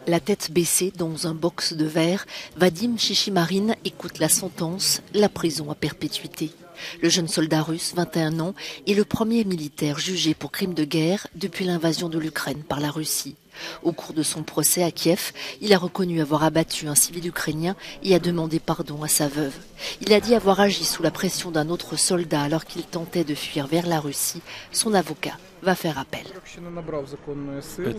La tête baissée dans un box de verre, Vadim Chichimarine écoute la sentence, la prison à perpétuité. Le jeune soldat russe, 21 ans, est le premier militaire jugé pour crime de guerre depuis l'invasion de l'Ukraine par la Russie. Au cours de son procès à Kiev, il a reconnu avoir abattu un civil ukrainien et a demandé pardon à sa veuve. Il a dit avoir agi sous la pression d'un autre soldat alors qu'il tentait de fuir vers la Russie. Son avocat va faire appel.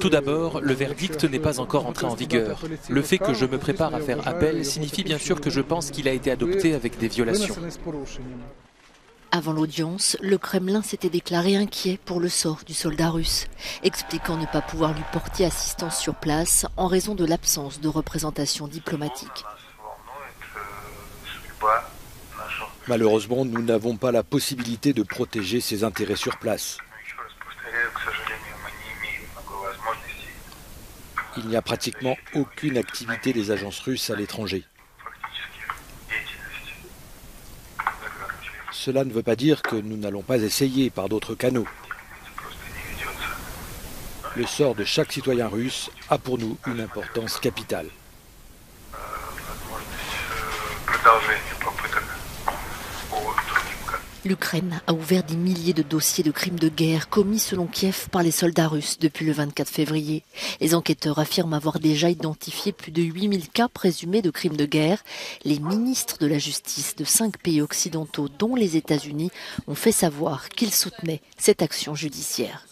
Tout d'abord, le verdict n'est pas encore entré en vigueur. Le fait que je me prépare à faire appel signifie bien sûr que je pense qu'il a été adopté avec des violations. Avant l'audience, le Kremlin s'était déclaré inquiet pour le sort du soldat russe, expliquant ne pas pouvoir lui porter assistance sur place en raison de l'absence de représentation diplomatique. Malheureusement, nous n'avons pas la possibilité de protéger ses intérêts sur place. Il n'y a pratiquement aucune activité des agences russes à l'étranger. Cela ne veut pas dire que nous n'allons pas essayer par d'autres canaux. Le sort de chaque citoyen russe a pour nous une importance capitale. L'Ukraine a ouvert des milliers de dossiers de crimes de guerre commis selon Kiev par les soldats russes depuis le 24 février. Les enquêteurs affirment avoir déjà identifié plus de 8000 cas présumés de crimes de guerre. Les ministres de la Justice de 5 pays occidentaux, dont les États-Unis, ont fait savoir qu'ils soutenaient cette action judiciaire.